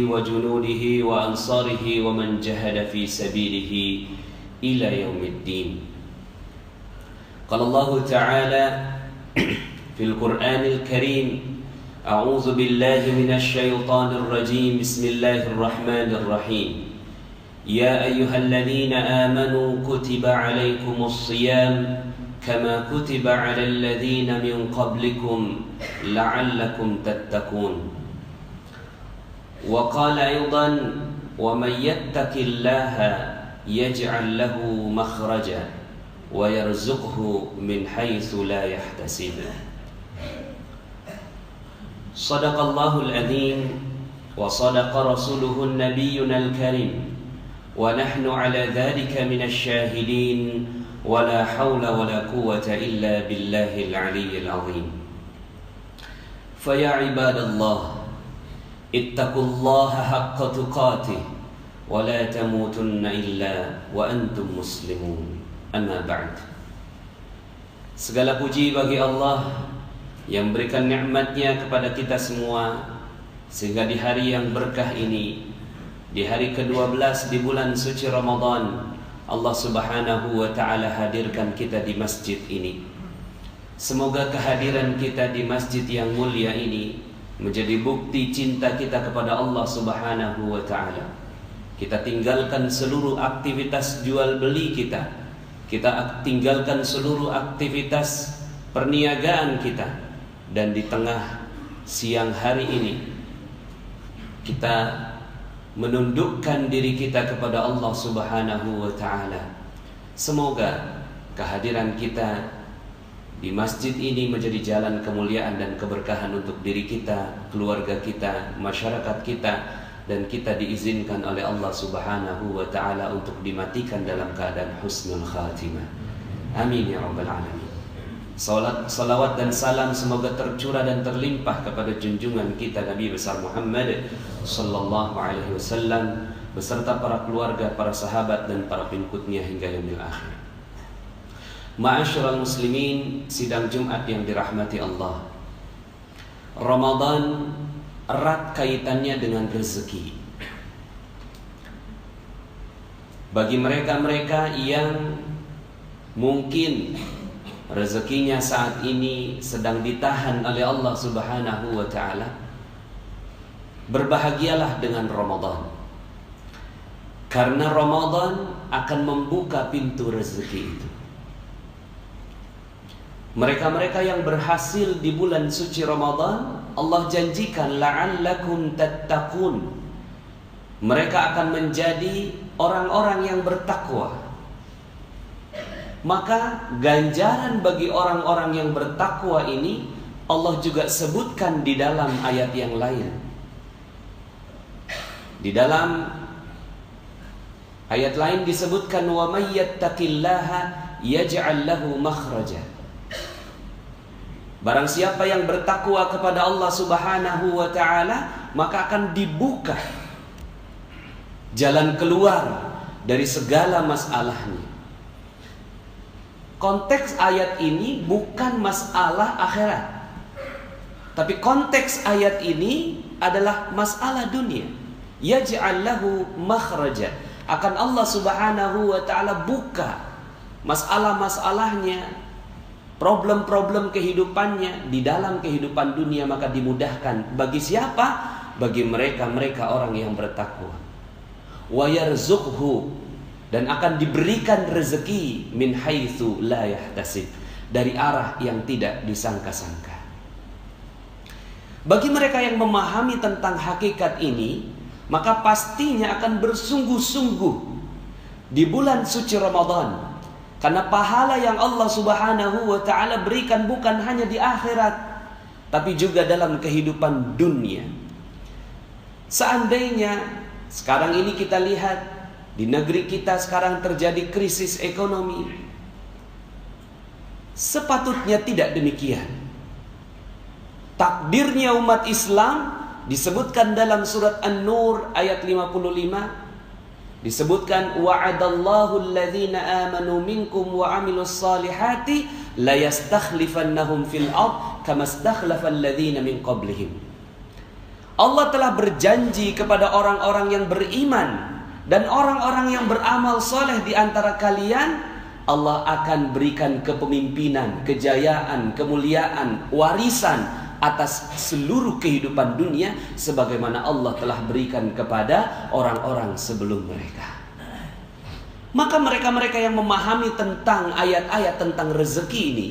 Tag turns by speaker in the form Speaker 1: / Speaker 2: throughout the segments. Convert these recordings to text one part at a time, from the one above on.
Speaker 1: وجنوده وأنصاره ومن جهد في سبيله إلى يوم الدين. قال الله تعالى في القرآن الكريم: أعوذ بالله من الشيطان الرجيم، بسم الله الرحمن الرحيم. يا أيها الذين آمنوا كتب عليكم الصيام كما كتب على الذين من قبلكم لعلكم تتقون. وقال أيضا: ومن يتق الله يجعل له مخرجا ويرزقه من حيث لا يحتسب. صدق الله العظيم وصدق رسوله النبينا الكريم ونحن على ذلك من الشاهدين ولا حول ولا قوة إلا بالله العلي العظيم. فيا عباد الله، اتقوا الله حق تقاته ولا تموتن إلا وأنتم مسلمون. Amma ba'd. Segala puji bagi Allah yang berikan nikmatnya kepada kita semua, sehingga di hari yang berkah ini, di hari ke-12 di bulan suci Ramadan, Allah Subhanahu wa ta'ala hadirkan kita di masjid ini. Semoga kehadiran kita di masjid yang mulia ini menjadi bukti cinta kita kepada Allah Subhanahu wa ta'ala. Kita tinggalkan seluruh aktivitas jual beli kita. Kita tinggalkan seluruh aktivitas perniagaan kita. Dan di tengah siang hari ini, kita menundukkan diri kita kepada Allah Subhanahu wa ta'ala. Semoga kehadiran kita di masjid ini menjadi jalan kemuliaan dan keberkahan untuk diri kita, keluarga kita, masyarakat kita, dan kita diizinkan oleh Allah Subhanahu wa ta'ala untuk dimatikan dalam keadaan husnul khatimah. Amin ya rabbal alamin. Salawat dan salam semoga tercurah dan terlimpah kepada junjungan kita Nabi besar Muhammad sallallahu alaihi wasallam beserta para keluarga, para sahabat, dan para pengikutnya hingga yaumil akhir. Ma'asyiral muslimin, sidang Jumat yang dirahmati Allah. Ramadan erat kaitannya dengan rezeki. Bagi mereka-mereka yang mungkin rezekinya saat ini sedang ditahan oleh Allah Subhanahu wa ta'ala, berbahagialah dengan Ramadan. Karena Ramadan akan membuka pintu rezeki itu. Mereka-mereka yang berhasil di bulan suci Ramadan, Allah janjikan la'allakum tattaqun. Mereka akan menjadi orang-orang yang bertakwa. Maka ganjaran bagi orang-orang yang bertakwa ini Allah juga sebutkan di dalam ayat yang lain. Di dalam ayat lain disebutkan wa may yattaqillaha yaj'al lahu makhraja. Barang siapa yang bertakwa kepada Allah Subhanahu wa ta'ala, maka akan dibuka jalan keluar dari segala masalahnya. Konteks ayat ini bukan masalah akhirat, tapi konteks ayat ini adalah masalah dunia. Yaj'al lahu makhraja. Akan Allah Subhanahu wa ta'ala buka masalah-masalahnya, problem-problem kehidupannya di dalam kehidupan dunia, maka dimudahkan. Bagi siapa? Bagi mereka-mereka orang yang bertakwa. Wa yarzuqhu, dan akan diberikan rezeki min haitsu la yahtasib, dari arah yang tidak disangka-sangka. Bagi mereka yang memahami tentang hakikat ini, maka pastinya akan bersungguh-sungguh di bulan suci Ramadan. Karena pahala yang Allah Subhanahu wa ta'ala berikan bukan hanya di akhirat, tapi juga dalam kehidupan dunia. Seandainya sekarang ini kita lihat di negeri kita sekarang terjadi krisis ekonomi, sepatutnya tidak demikian. Takdirnya umat Islam disebutkan dalam surat An-Nur ayat 55. Disebutkan wa'adallahu alladhina amanu minkum wa 'amilus salihati la yastakhlifannahum fil ard kama istakhlafa alladhina min qablihim. Allah telah berjanji kepada orang-orang yang beriman dan orang-orang yang beramal soleh di antara kalian, Allah akan berikan kepemimpinan, kejayaan, kemuliaan, warisan atas seluruh kehidupan dunia sebagaimana Allah telah berikan kepada orang-orang sebelum mereka. Maka mereka-mereka yang memahami tentang ayat-ayat tentang rezeki ini,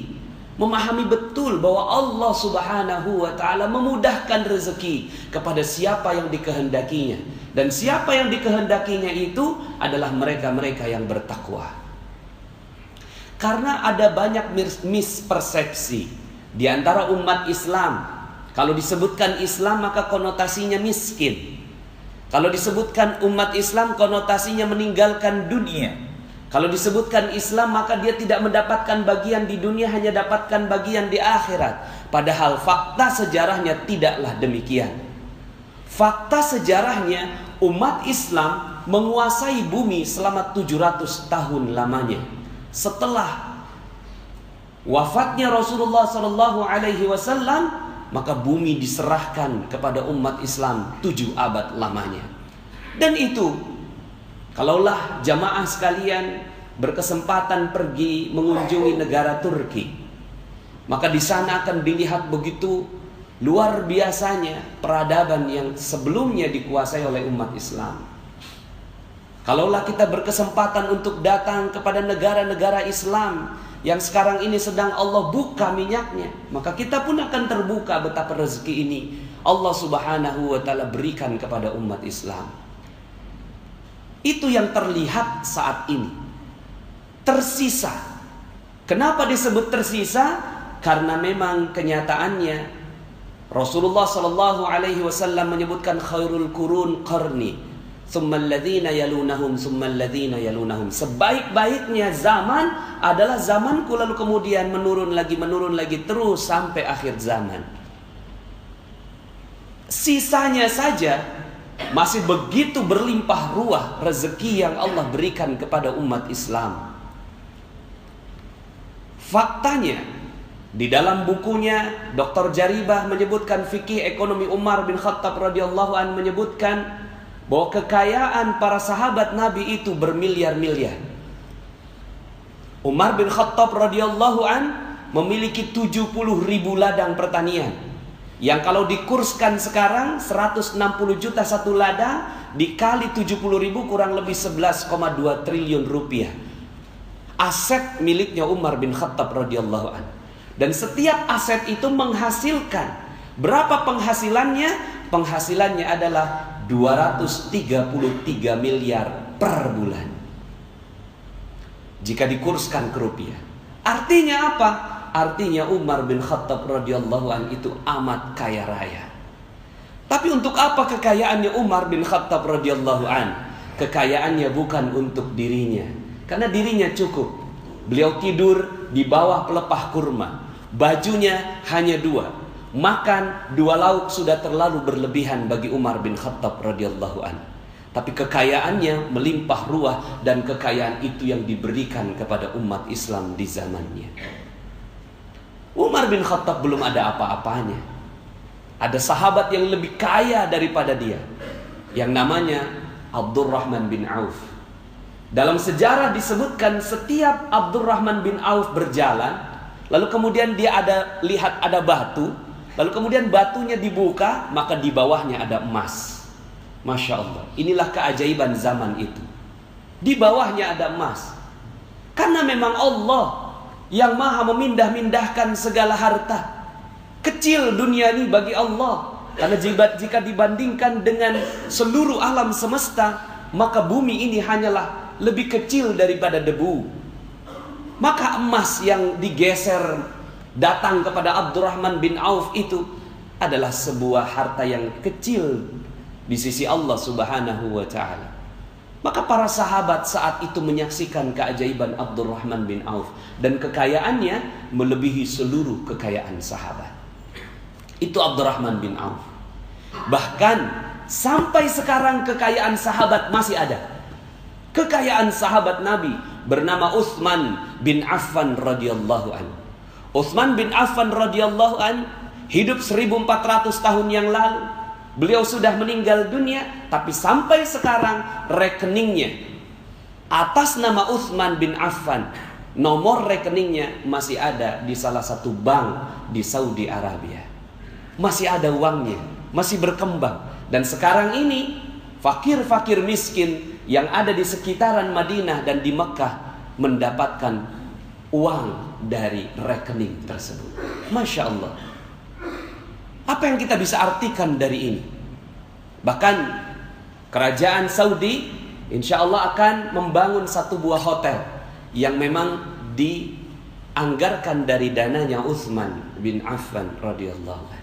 Speaker 1: memahami betul bahwa Allah Subhanahu wa ta'ala memudahkan rezeki kepada siapa yang dikehendakinya. Dan siapa yang dikehendakinya itu adalah mereka-mereka yang bertakwa. Karena ada banyak mispersepsi di antara umat Islam. Kalau disebutkan Islam maka konotasinya miskin. Kalau disebutkan umat Islam konotasinya meninggalkan dunia. Kalau disebutkan Islam maka dia tidak mendapatkan bagian di dunia, hanya dapatkan bagian di akhirat. Padahal fakta sejarahnya tidaklah demikian. Fakta sejarahnya umat Islam menguasai bumi selama 700 tahun lamanya. Setelah wafatnya Rasulullah SAW, maka bumi diserahkan kepada umat Islam 7 abad lamanya. Dan itu, kalaulah jamaah sekalian berkesempatan pergi mengunjungi negara Turki, maka di sana akan dilihat begitu luar biasanya peradaban yang sebelumnya dikuasai oleh umat Islam. Kalaulah kita berkesempatan untuk datang kepada negara-negara Islam yang sekarang ini sedang Allah buka minyaknya, maka kita pun akan terbuka betapa rezeki ini Allah Subhanahu wa ta'ala berikan kepada umat Islam. Itu yang terlihat saat ini. Tersisa. Kenapa disebut tersisa? Karena memang kenyataannya Rasulullah sallallahu alaihi wasallam menyebutkan khairul qurun qarni, tsummal ladzina yalunahum, tsummal ladzina yalunahum. Sebaik-baiknya zaman adalah zamanku, lalu kemudian menurun lagi terus sampai akhir zaman. Sisanya saja masih begitu berlimpah ruah rezeki yang Allah berikan kepada umat Islam. Faktanya, di dalam bukunya Dr. Jaribah menyebutkan fikih ekonomi Umar bin Khattab radhiyallahu an menyebutkan bahwa kekayaan para sahabat Nabi itu bermiliar-miliar. Umar bin Khattab radhiyallahu an memiliki 70.000 ladang pertanian, yang kalau dikurskan sekarang 160 juta satu ladang dikali 70.000 kurang lebih 11,2 triliun rupiah. Aset miliknya Umar bin Khattab radhiyallahu an. Dan setiap aset itu menghasilkan. Berapa penghasilannya? Penghasilannya adalah 233 miliar per bulan jika dikurskan ke rupiah. Artinya apa? Artinya Umar bin Khattab radhiyallahu an itu amat kaya raya. Tapi untuk apa kekayaannya Umar bin Khattab radhiyallahu an? Kekayaannya bukan untuk dirinya, karena dirinya cukup. Beliau tidur di bawah pelepah kurma, bajunya hanya 2, makan 2 lauk sudah terlalu berlebihan bagi Umar bin Khattab radhiyallahu an. Tapi kekayaannya melimpah ruah, dan kekayaan itu yang diberikan kepada umat Islam di zamannya. Umar bin Khattab belum ada apa-apanya. Ada sahabat yang lebih kaya daripada dia, yang namanya Abdurrahman bin Auf. Dalam sejarah disebutkan setiap Abdurrahman bin Auf berjalan, lalu kemudian dia lihat ada batu, lalu kemudian batunya dibuka, maka di bawahnya ada emas. Masya Allah, inilah keajaiban zaman itu. Di bawahnya ada emas. Karena memang Allah yang maha memindah-mindahkan segala harta. Kecil dunia ini bagi Allah, karena jika dibandingkan dengan seluruh alam semesta, maka bumi ini hanyalah lebih kecil daripada debu. Maka emas yang digeser datang kepada Abdurrahman bin Auf itu adalah sebuah harta yang kecil di sisi Allah Subhanahu wa ta'ala. Maka para sahabat saat itu menyaksikan keajaiban Abdurrahman bin Auf, dan kekayaannya melebihi seluruh kekayaan sahabat. Itu Abdurrahman bin Auf. Bahkan sampai sekarang kekayaan sahabat masih ada. Kekayaan sahabat Nabi bernama Utsman bin Affan radhiyallahu an. Utsman bin Affan radhiyallahu an hidup 1400 tahun yang lalu. Beliau sudah meninggal dunia, tapi sampai sekarang rekeningnya atas nama Utsman bin Affan, nomor rekeningnya masih ada di salah satu bank di Saudi Arabia. Masih ada uangnya, masih berkembang. Dan sekarang ini fakir-fakir miskin yang ada di sekitaran Madinah dan di Mekah mendapatkan uang dari rekening tersebut. Masya Allah. Apa yang kita bisa artikan dari ini? Bahkan kerajaan Saudi insya Allah akan membangun satu buah hotel yang memang dianggarkan dari dananya Utsman bin Affan radhiyallahu anhu.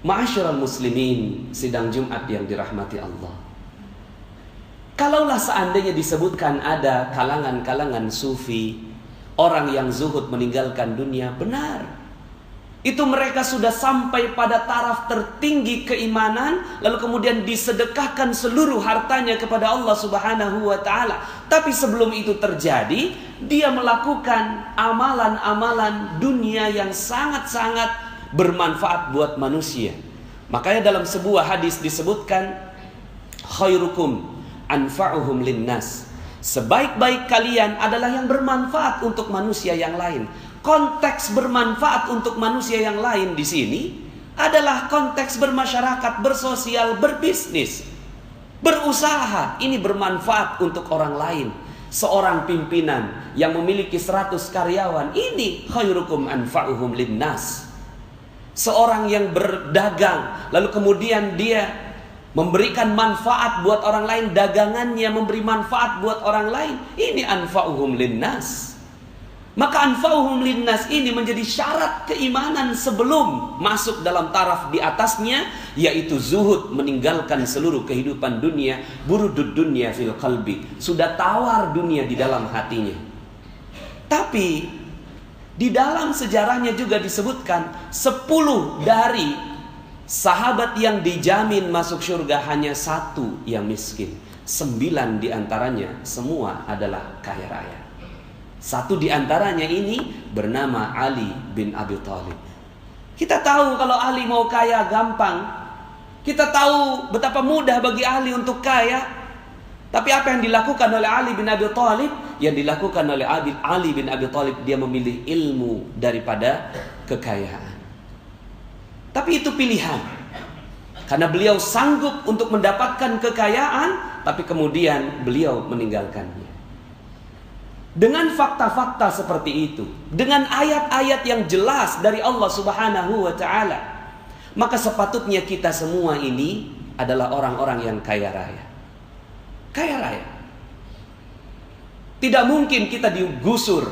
Speaker 1: Ma'asyiral muslimin, sidang Jumat yang dirahmati Allah. Kalaulah seandainya disebutkan ada kalangan-kalangan sufi, orang yang zuhud meninggalkan dunia, benar. Itu mereka sudah sampai pada taraf tertinggi keimanan, lalu kemudian disedekahkan seluruh hartanya kepada Allah Subhanahu wa taala. Tapi sebelum itu terjadi, dia melakukan amalan-amalan dunia yang sangat-sangat bermanfaat buat manusia. Makanya dalam sebuah hadis disebutkan, khairukum anfa'uhum linnas. Sebaik-baik kalian adalah yang bermanfaat untuk manusia yang lain. Konteks bermanfaat untuk manusia yang lain di sini adalah konteks bermasyarakat, bersosial, berbisnis, berusaha. Ini bermanfaat untuk orang lain. Seorang pimpinan yang memiliki 100 karyawan, ini khairukum anfa'uhum linnas. Seorang yang berdagang, lalu kemudian dia memberikan manfaat buat orang lain, dagangannya memberi manfaat buat orang lain, ini anfa'uhum linnas. Maka anfa'uhum linnas ini menjadi syarat keimanan sebelum masuk dalam taraf di atasnya, yaitu zuhud, meninggalkan seluruh kehidupan dunia, burudud dunya fil qalbi, sudah tawar dunia di dalam hatinya. Tapi di dalam sejarahnya juga disebutkan 10 dari sahabat yang dijamin masuk surga, hanya 1 yang miskin. 9 diantaranya semua adalah kaya raya. 1 diantaranya ini bernama Ali bin Abi Thalib. Kita tahu kalau Ali mau kaya gampang. Kita tahu betapa mudah bagi Ali untuk kaya. Tapi apa yang dilakukan oleh Ali bin Abi Thalib? Yang dilakukan oleh Ali bin Abi Thalib, dia memilih ilmu daripada kekayaan. Tapi itu pilihan. Karena beliau sanggup untuk mendapatkan kekayaan, tapi kemudian beliau meninggalkannya. Dengan fakta-fakta seperti itu, dengan ayat-ayat yang jelas dari Allah Subhanahu wa taala, maka sepatutnya kita semua ini adalah orang-orang yang kaya raya. Kaya raya. Tidak mungkin kita digusur.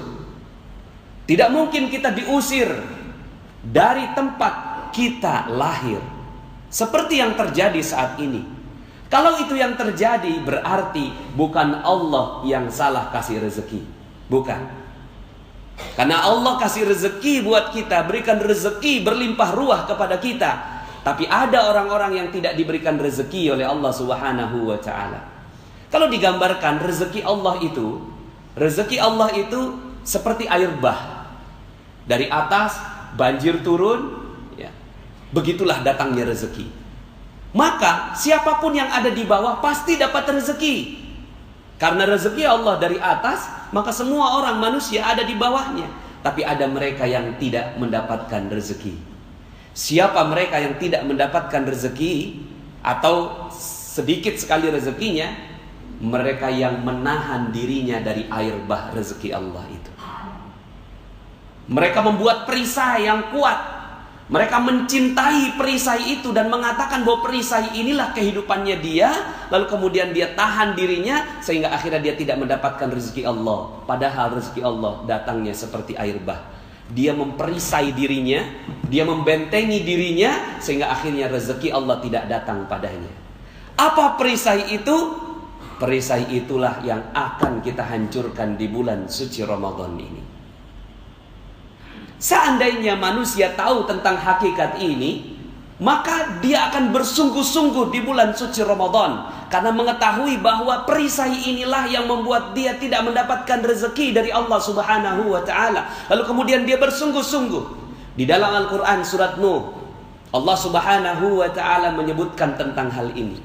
Speaker 1: Tidak mungkin kita diusir dari tempat kita lahir. Seperti yang terjadi saat ini. Kalau itu yang terjadi, berarti bukan Allah yang salah kasih rezeki. Bukan. Karena Allah kasih rezeki buat kita, berikan rezeki berlimpah ruah kepada kita. Tapi ada orang-orang yang tidak diberikan rezeki oleh Allah Subhanahu wa taala. Kalau digambarkan rezeki Allah itu seperti air bah. Dari atas banjir turun, ya. Begitulah datangnya rezeki. Maka siapapun yang ada di bawah pasti dapat rezeki. Karena rezeki Allah dari atas, maka semua orang manusia ada di bawahnya. Tapi ada mereka yang tidak mendapatkan rezeki. Siapa mereka yang tidak mendapatkan rezeki atau sedikit sekali rezekinya? Mereka yang menahan dirinya dari air bah rezeki Allah itu. Mereka membuat perisai yang kuat. Mereka mencintai perisai itu dan mengatakan bahwa perisai inilah kehidupannya dia. Lalu kemudian dia tahan dirinya sehingga akhirnya dia tidak mendapatkan rezeki Allah. Padahal rezeki Allah datangnya seperti air bah. Dia memperisai dirinya, dia membentengi dirinya sehingga akhirnya rezeki Allah tidak datang padanya. Apa perisai itu? Perisai itulah yang akan kita hancurkan di bulan suci Ramadan ini. Seandainya manusia tahu tentang hakikat ini, maka dia akan bersungguh-sungguh di bulan suci Ramadan. Karena mengetahui bahwa perisai inilah yang membuat dia tidak mendapatkan rezeki dari Allah Subhanahu wa ta'ala. Lalu kemudian dia bersungguh-sungguh. Di dalam Al-Quran surat Nuh Allah Subhanahu wa ta'ala menyebutkan tentang hal ini.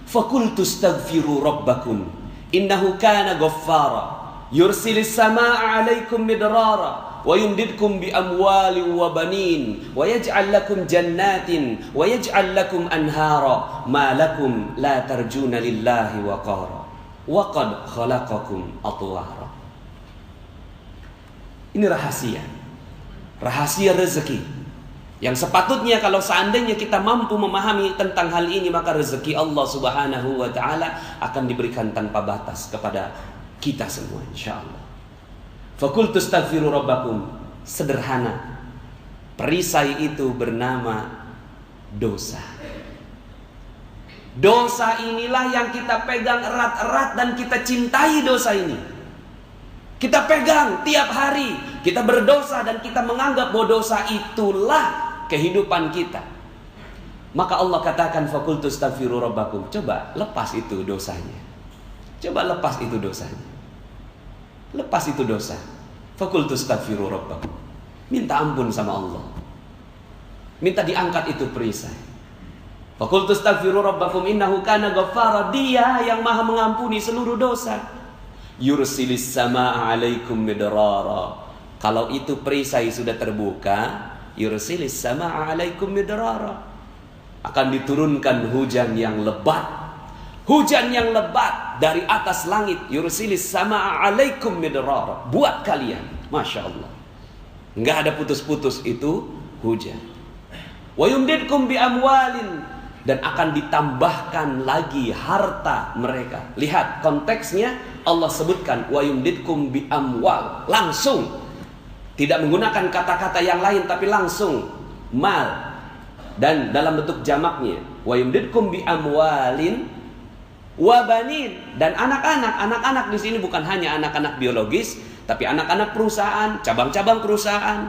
Speaker 1: Faqultu astaghfiru rabbakum innahu kana ghaffara yursilis samaa'a 'alaikum midrara wa yumdidkum bi amwalin wa banin wa yaj'al lakum jannatin wa yaj'al lakum anhara ma lakum la tarjuna lillahi waqara wa qad khalaqakum atwara. Ini rahasia rezeki yang sepatutnya kalau seandainya kita mampu memahami tentang hal ini, maka rezeki Allah Subhanahu wa ta'ala akan diberikan tanpa batas kepada kita semua, insyaallah. Faqultu astaghfiru rabbakum. Sederhana, perisai itu bernama dosa. Dosa inilah yang kita pegang erat-erat dan kita cintai dosa ini. Kita pegang tiap hari, kita berdosa dan kita menganggap bahwa dosa itulah kehidupan kita. Maka Allah katakan faqultu astaghfiru rabbakum. Coba lepas itu dosanya. Coba lepas itu dosanya. Lepas itu dosa. Faqultu astaghfiru rabbakum. Minta ampun sama Allah. Minta diangkat itu perisai. Faqultu astaghfiru rabbakum innahu kana ghaffara. Dia yang maha mengampuni seluruh dosa. Yursilis samaa'a 'alaikum midrara. Kalau itu perisai sudah terbuka, yursilis samaa'a 'alaikum midrara, akan diturunkan hujan yang lebat. Hujan yang lebat dari atas langit. Yursilis samaa'a 'alaikum midrara, buat kalian. Masya Allah, nggak ada putus-putus itu hujan. Wa yumdidkum bi amwalin, dan akan ditambahkan lagi harta mereka. Lihat konteksnya, Allah sebutkan wa yumdidkum bi amwal, langsung. Tidak menggunakan kata-kata yang lain, tapi langsung mal. Dan dalam bentuk jamaknya, wa yumdidkum bi amwalin wa banin, dan anak-anak. Anak-anak di sini bukan hanya anak-anak biologis, tapi anak-anak perusahaan, cabang-cabang perusahaan.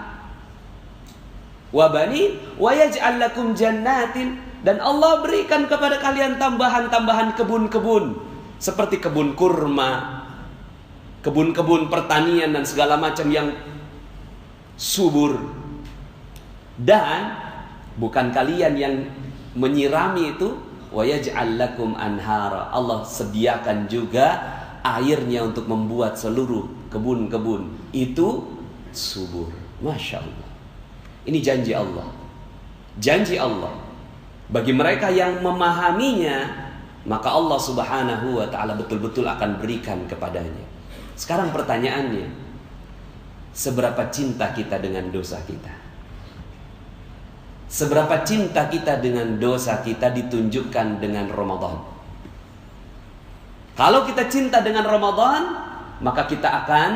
Speaker 1: Wa banin wa yaj'al lakum jannatin, dan Allah berikan kepada kalian tambahan-tambahan kebun-kebun, seperti kebun kurma, kebun-kebun pertanian dan segala macam yang subur. Dan bukan kalian yang menyirami itu, wa yaj'al lakum anhara. Allah sediakan juga airnya untuk membuat seluruh kebun-kebun itu subur. Masya Allah. Ini janji Allah. Janji Allah bagi mereka yang memahaminya, maka Allah Subhanahu wa ta'ala betul-betul akan berikan kepadanya. Sekarang pertanyaannya, seberapa cinta kita dengan dosa kita? Seberapa cinta kita dengan dosa kita ditunjukkan dengan Ramadan. Kalau kita cinta dengan Ramadan, maka kita akan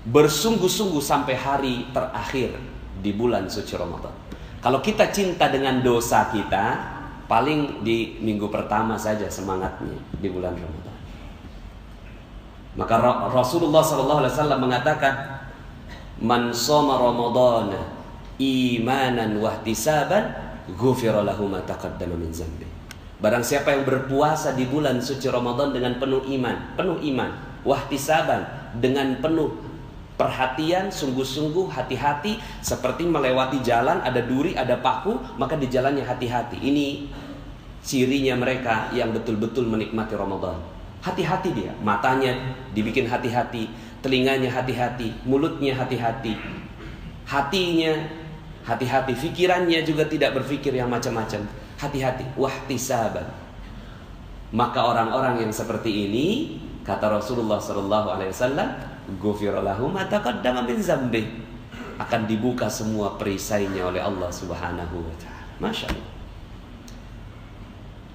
Speaker 1: bersungguh-sungguh sampai hari terakhir di bulan suci Ramadan. Kalau kita cinta dengan dosa kita, paling di minggu pertama saja semangatnya di bulan Ramadan. Maka Rasulullah SAW mengatakan, man shoma Ramadana imanan wahtisaban ghufira lahu ma taqaddama min dzambi. Barang siapa yang berpuasa di bulan suci Ramadan dengan penuh iman, wahtisaban, dengan penuh perhatian, sungguh-sungguh, hati-hati, seperti melewati jalan, ada duri, ada paku, maka di jalannya hati-hati. Ini cirinya mereka yang betul-betul menikmati Ramadan. Hati-hati dia, matanya dibikin hati-hati, telinganya hati-hati, mulutnya hati-hati, hatinya hati-hati, pikirannya juga tidak berpikir yang macam-macam. Hati-hati, wahtisaban. Maka orang-orang yang seperti ini, kata Rasulullah SAW, ghufira lahu ma taqaddama min dzambi, akan dibuka semua perisainya oleh Allah Subhanahu wa ta'ala. Masya Allah.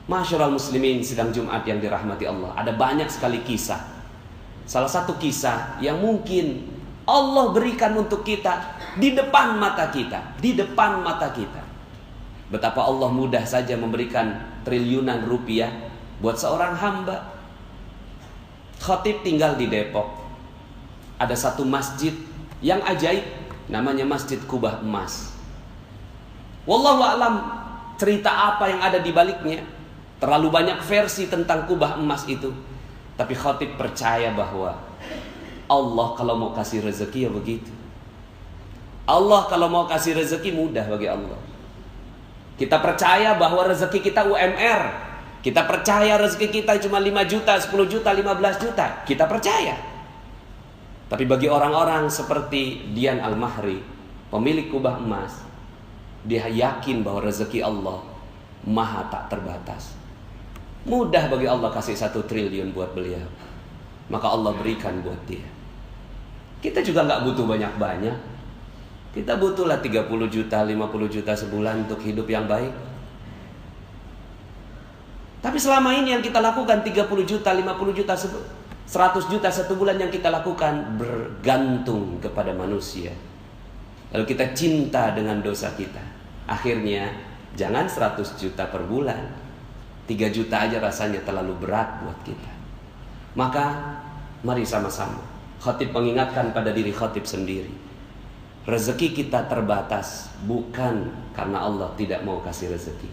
Speaker 1: Masyarul muslimin sidang Jumat yang dirahmati Allah, ada banyak sekali kisah. Salah satu kisah yang mungkin Allah berikan untuk kita di depan mata kita, di depan mata kita. Betapa Allah mudah saja memberikan triliunan rupiah buat seorang hamba. Khatib tinggal di Depok. Ada satu masjid yang ajaib, namanya Masjid Kubah Emas. Wallahu a'lam cerita apa yang ada di baliknya. Terlalu banyak versi tentang kubah emas itu. Tapi khatib percaya bahwa Allah kalau mau kasih rezeki ya begitu. Allah kalau mau kasih rezeki mudah bagi Allah. Kita percaya bahwa rezeki kita UMR. Kita percaya rezeki kita cuma 5 juta, 10 juta, 15 juta. Kita percaya. Tapi bagi orang-orang seperti Dian Al-Mahri, pemilik kubah emas, dia yakin bahwa rezeki Allah maha tak terbatas. Mudah bagi Allah kasih 1 triliun buat beliau. Maka Allah berikan buat dia. Kita juga gak butuh banyak-banyak. Kita butuhlah 30 juta, 50 juta sebulan untuk hidup yang baik. Tapi selama ini yang kita lakukan 30 juta, 50 juta, 100 juta satu bulan yang kita lakukan bergantung kepada manusia. Lalu kita cinta dengan dosa kita. Akhirnya jangan 100 juta per bulan, 3 juta aja rasanya terlalu berat buat kita. Maka mari sama-sama khatib mengingatkan pada diri khatib sendiri. Rezeki kita terbatas bukan karena Allah tidak mau kasih rezeki,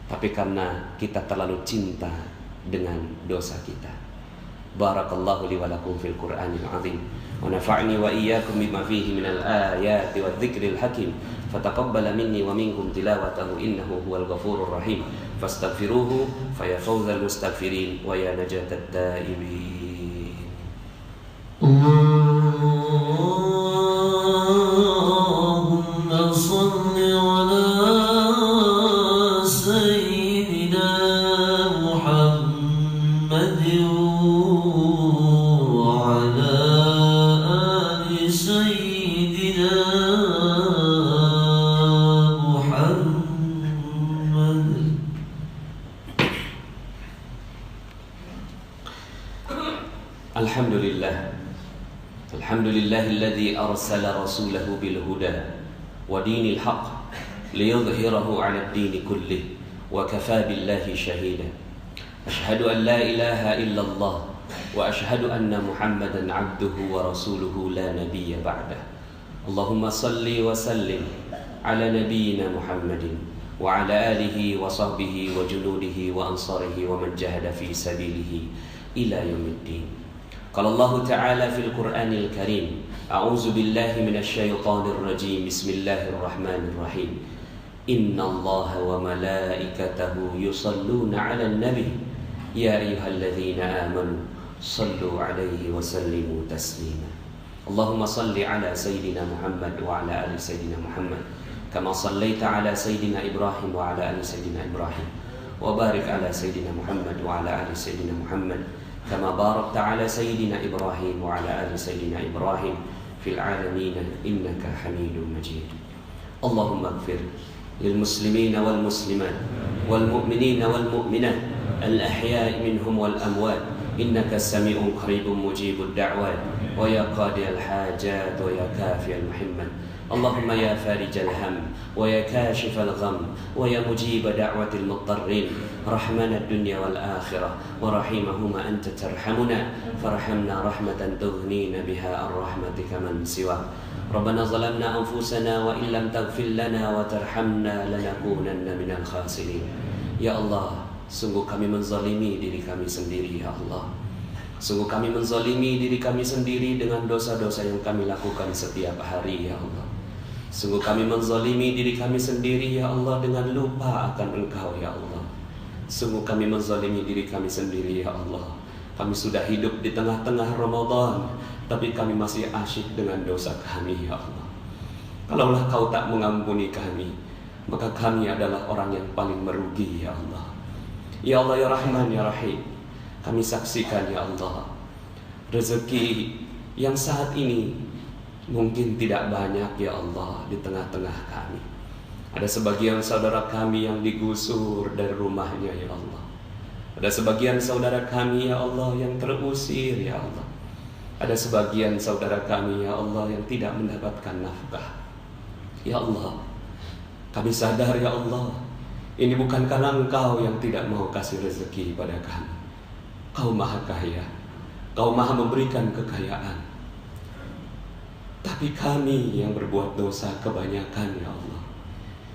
Speaker 1: tapi karena kita terlalu cinta dengan dosa kita. Barakallahu li wa lakum fil Qur'anil azim wa nafa'ni wa iyyakum bima fihi minal ayati wadh-dhikril hakim. Fataqabbala minni wa minkum tilawatahu innahu huwal ghafurur rahim. Fastaghfiruhu fa ya fawzal mustaghfirin wa ya najatat taibin. Alhamdulillahilladzi arsala rasulahu bil huda wa dinil haqq liyudhhirahu 'ala ad-din kullih wa kafaa billahi shahida. Asyhadu an la ilaha illallah wa asyhadu anna Muhammadan 'abduhu wa rasuluhu la nabiyya ba'dah. Allahumma salli wa sallim 'ala nabiyyina Muhammadin wa 'ala alihi wa sahbihi wa junudihi wa ansarihi wa man jahada fi sabilihi ila yaumiddin. Qala Allah Ta'ala fil Qur'anil Karim, a'udzu billahi minasy syaithanir rajim. Bismillahirrahmanirrahim. Innallaha wa malaikatahu yusalluna 'alan nabi ya ayyuhalladzina amanu sallu 'alaihi wa sallimu taslima. Allahumma salli 'ala sayyidina Muhammad wa 'ala ali sayyidina Muhammad kama sallaita 'ala sayyidina Ibrahim wa 'ala ali sayyidina Ibrahim wa barik 'ala sayyidina Muhammad wa 'ala ali sayyidina Muhammad kama barakta 'ala sayyidina Ibrahim wa 'ala ali sayyidina Ibrahim fil 'alamin innaka Hamidum Majid. Allahumma ighfir lil muslimina wal muslimat wal mu'minina wal mu'minat al ahya'i minhum wal amwat innaka sami'un qaribun mujibud da'wat wa ya qadiyal hajat wa ya kafiyal muhimmat. Allahumma ya farijal ham wa ya kashifal gham wa ya mujib da'watil muttarrin rahmanad dunya wal akhirah wa rahimahuma anta tarhamuna farhamna rahmatan tughnina biha ar-rahmatika man siwa. Rabbana zalamna anfusana wa illam taghfir lana wa tarhamna lanakunanna minal khasirin. Ya Allah, sungguh kami menzalimi diri kami sendiri ya Allah. Sungguh kami menzalimi diri kami sendiri dengan dosa-dosa yang kami lakukan setiap hari ya Allah. Sungguh kami menzalimi diri kami sendiri ya Allah dengan lupa akan Engkau ya Allah. Sungguh kami menzalimi diri kami sendiri ya Allah. Kami sudah hidup di tengah-tengah Ramadan, tapi kami masih asyik dengan dosa kami ya Allah. Kalaulah Kau tak mengampuni kami, maka kami adalah orang yang paling merugi ya Allah. Ya Allah ya Rahman ya Rahim, kami saksikan ya Allah, rezeki yang saat ini mungkin tidak banyak ya Allah di tengah-tengah kami. Ada sebagian saudara kami yang digusur dari rumahnya ya Allah. Ada sebagian saudara kami ya Allah yang terusir ya Allah. Ada sebagian saudara kami ya Allah yang tidak mendapatkan nafkah. Ya Allah, kami sadar ya Allah, ini bukan karena Engkau yang tidak mau kasih rezeki pada kami. Kau maha kaya, Kau maha memberikan kekayaan. Tapi kami yang berbuat dosa kebanyakan ya Allah.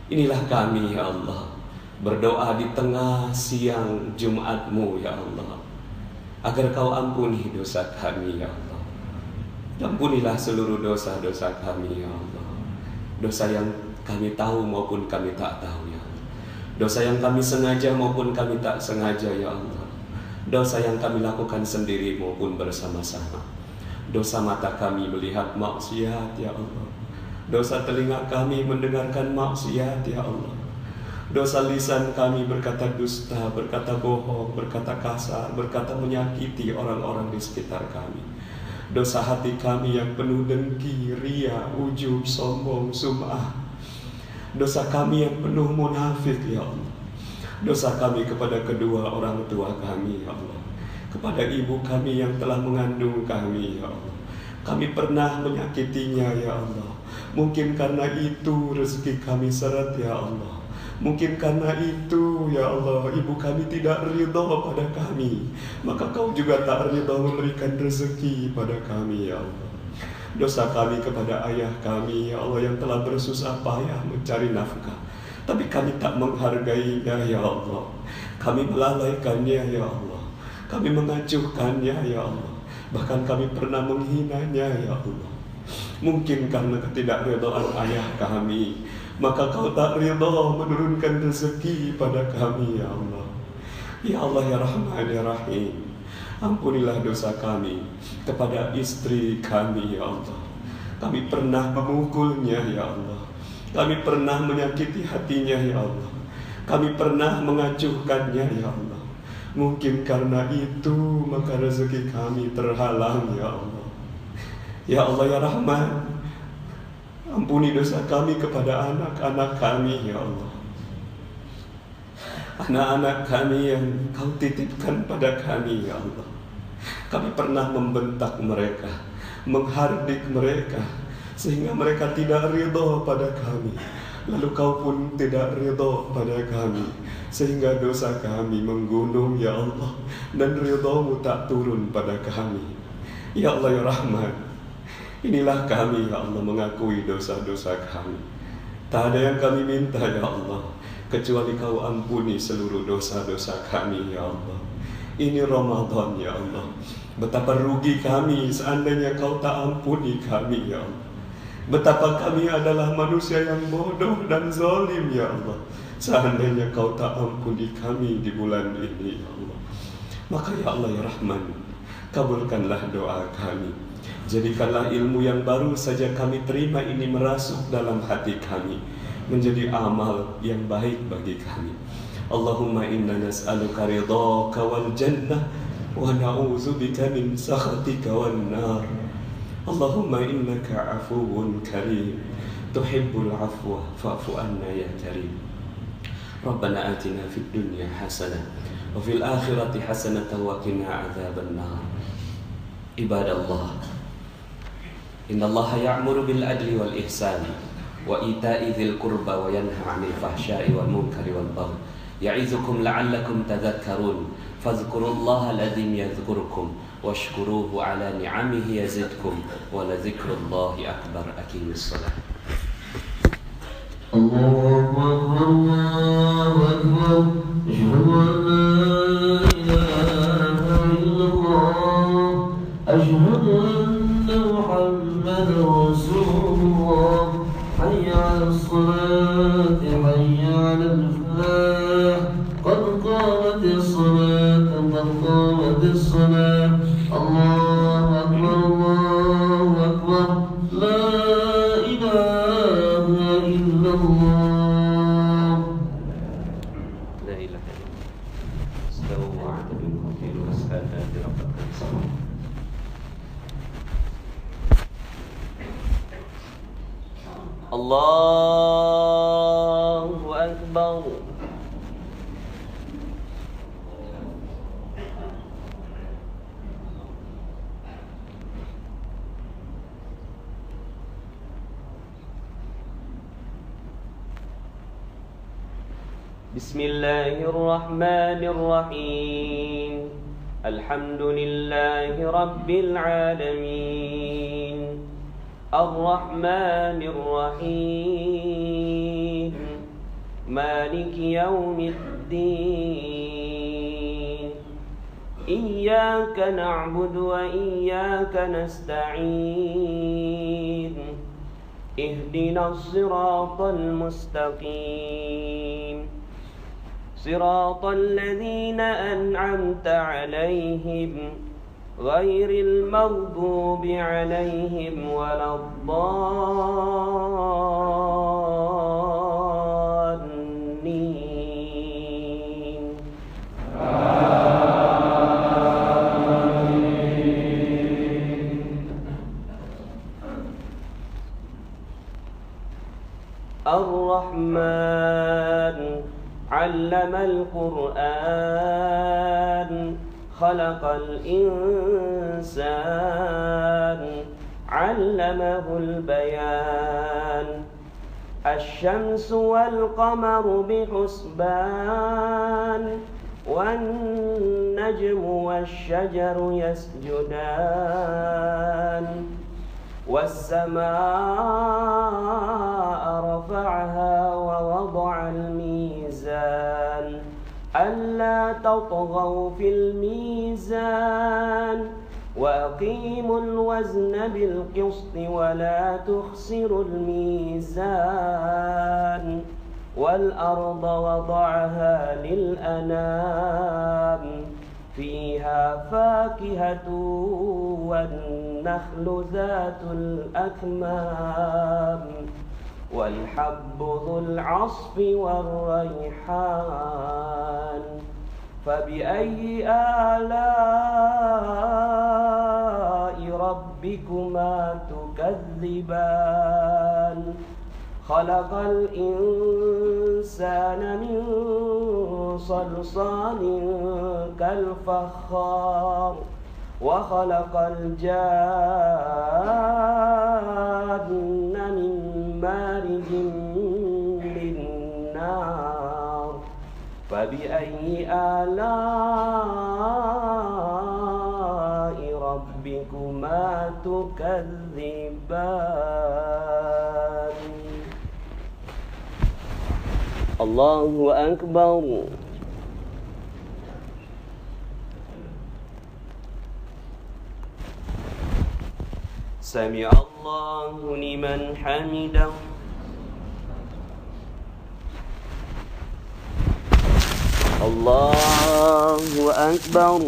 Speaker 1: Inilah kami ya Allah, berdoa di tengah siang Jumatmu ya Allah, agar Kau ampuni dosa kami ya Allah. Ampunilah seluruh dosa-dosa kami ya Allah.
Speaker 2: Dosa yang kami tahu maupun kami tak tahu ya Allah. Dosa yang kami sengaja maupun kami tak sengaja ya Allah. Dosa yang kami lakukan sendiri maupun bersama-sama. Dosa mata kami melihat maksiat ya Allah. Dosa telinga kami mendengarkan maksiat ya Allah. Dosa lisan kami berkata dusta, berkata bohong, berkata kasar, berkata menyakiti orang-orang di sekitar kami. Dosa hati kami yang penuh dengki, ria, ujub, sombong, sum'ah. Dosa kami yang penuh munafik ya Allah. Dosa kami kepada kedua orang tua kami ya Allah, kepada ibu kami yang telah mengandung kami ya Allah. Kami pernah menyakitinya ya Allah. Mungkin karena itu rezeki kami seret ya Allah. Mungkin karena itu ya Allah ibu kami tidak ridho pada kami, maka Kau juga tak ridho memberikan rezeki pada kami ya Allah. Dosa kami kepada ayah kami ya Allah yang telah bersusah payah mencari nafkah, tapi kami tak menghargainya ya Allah. Kami melalaikannya ya Allah. Kami mengacuhkannya ya Allah. Bahkan kami pernah menghinanya ya Allah. Mungkin karena ketidakridhaan ayah kami, maka Kau tak ridha menurunkan rezeki pada kami ya Allah. Ya Allah ya Rahman ya Rahim, ampunilah dosa kami kepada istri kami ya Allah. Kami pernah memukulnya ya Allah. Kami pernah menyakiti hatinya ya Allah. Kami pernah mengacuhkannya ya Allah. Mungkin karena itu maka rezeki kami terhalang ya Allah. Ya Allah ya Rahman, ampuni dosa kami kepada anak-anak kami ya Allah. Anak-anak kami yang Kau titipkan pada kami ya Allah. Kami pernah membentak mereka, menghardik mereka, sehingga mereka tidak ridho pada kami. Lalu Kau pun tidak ridho pada kami, sehingga dosa kami menggunung ya Allah, dan ridho-Mu tak turun pada kami. Ya Allah ya Rahman, inilah kami ya Allah mengakui dosa-dosa kami. Tak ada yang kami minta ya Allah, kecuali Kau ampuni seluruh dosa-dosa kami ya Allah. Ini Ramadan ya Allah. Betapa rugi kami seandainya Kau tak ampuni kami ya Allah. Betapa kami adalah manusia yang bodoh dan zalim ya Allah, seandainya Kau tak ampuni kami di bulan ini ya Allah. Maka ya Allah ya Rahman, kabulkanlah doa kami. Jadikanlah ilmu yang baru saja kami terima ini merasuk dalam hati kami, menjadi amal yang baik bagi kami. Allahumma inna nas'aluka ridhaka wal jannah wa na'udzubika min sakhatika wan nar. Allahumma innaka afuwun karim, tuhibbul afwa fa'fu anna ya karim. Rabbana atina fid dunya hasanah wa fil akhirati hasanatan wa qina adzaban nar. Ibadallah, innallaha ya'muru bil adli wal ihsani wa ita'i dzil qurba wa yanha 'anil fahsya'i wal munkari wal baghi ya'izukum la'allakum tadhakkarun. Fadhkurullaha al-'azim yadhkurkum washkuruhu 'ala ni'amihi yazidkum wa la dzikrullahi akbar. Aqimis shalah.
Speaker 3: Allahu akbar, Allahu akbar. Asyhadu an la ilaha illallah, asyhadu anna Muhammadar Rasulullah. Hayya 'alas salati, hayya 'alal falah. Qad qamatis salat, qad qamatis salat. Allahu akbar, Allahu akbar. La ilaha illallah.
Speaker 1: La ilaha illallah. Astaghfiru wa atubu ilaih. Wassalatu rabbil Allahu akbar. Bismillahirrahmanirrahim. Alhamdulillahi rabbil alamin. Ar-Rahmanir Rahim. Maliki yaumiddin. Iyyaka na'budu wa iyyaka nasta'in. اهدنا الصراط المستقيم صراط الذين أنعمت عليهم غير المغضوب عليهم ولا الضالين الرحمن علم القرآن خلق الإنسان علمه البيان الشمس والقمر بحسبان والنجم والشجر يسجدان والسماء رفعها ووضع الميزان ألا تطغوا في الميزان وأقيموا الوزن بالقسط ولا تخسروا الميزان والأرض وضعها للأنام فيها فاكهة والنخل ذات الأكمام والحب ذو العصف والريحان فبأي آلاء ربكما تكذبان خلق الإنسان من صلصال كالفخار وخلق الجان من مارج من نار فبأي آلاء ربكما تكذبان الله أكبر سمع الله لمن حمده الله أكبر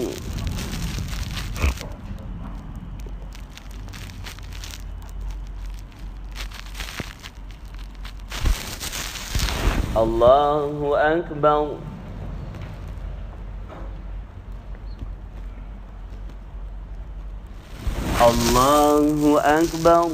Speaker 1: الله أكبر الله أكبر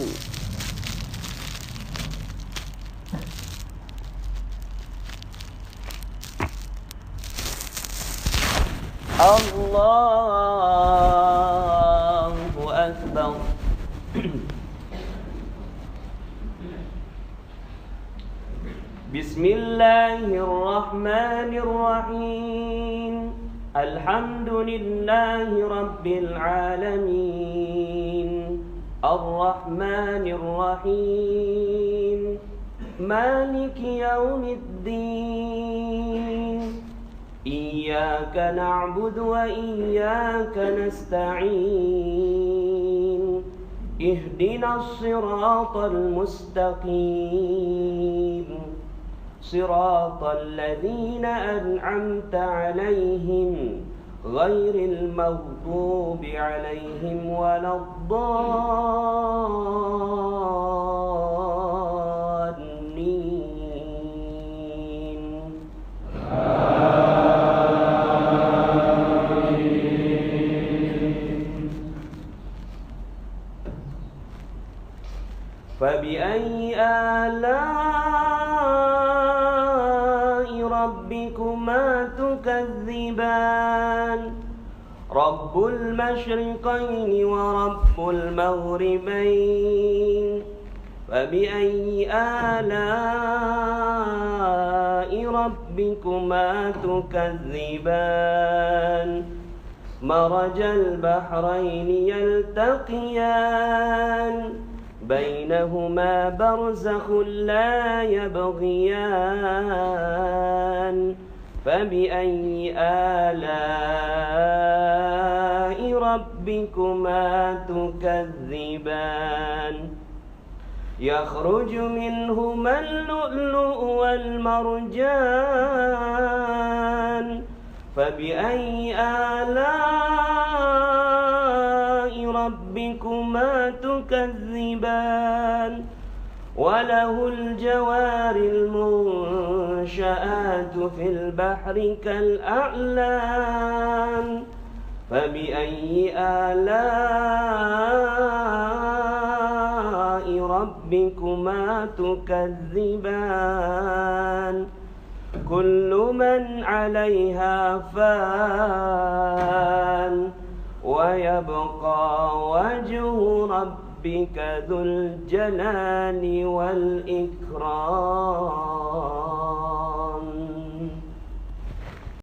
Speaker 1: الله أكبر بسم الله الرحمن الرحيم الحمد لله رب العالمين الرحمن الرحيم مالك يوم الدين إياك نعبد وإياك نستعين اهدنا الصراط المستقيم صراط الذين أنعمت عليهم غير المغضوب عليهم ولا الضالين فبأي آلاء ربكما تكذبان رب المشرقين ورب المغربين فبأي آلاء ربكما تكذبان مرج البحرين يلتقيان بينهما برزخ لا يبغيان فبأي آلاء ربكما تكذبان يخرج منهما اللؤلؤ والمرجان فبأي آلاء ربكما تكذبان وله الجوار المنشآت في البحر كالأعلام فبأي آلاء ربكما تكذبان كل من عليها فان ويبقى وجه ربك ذو الجلال والإكرام.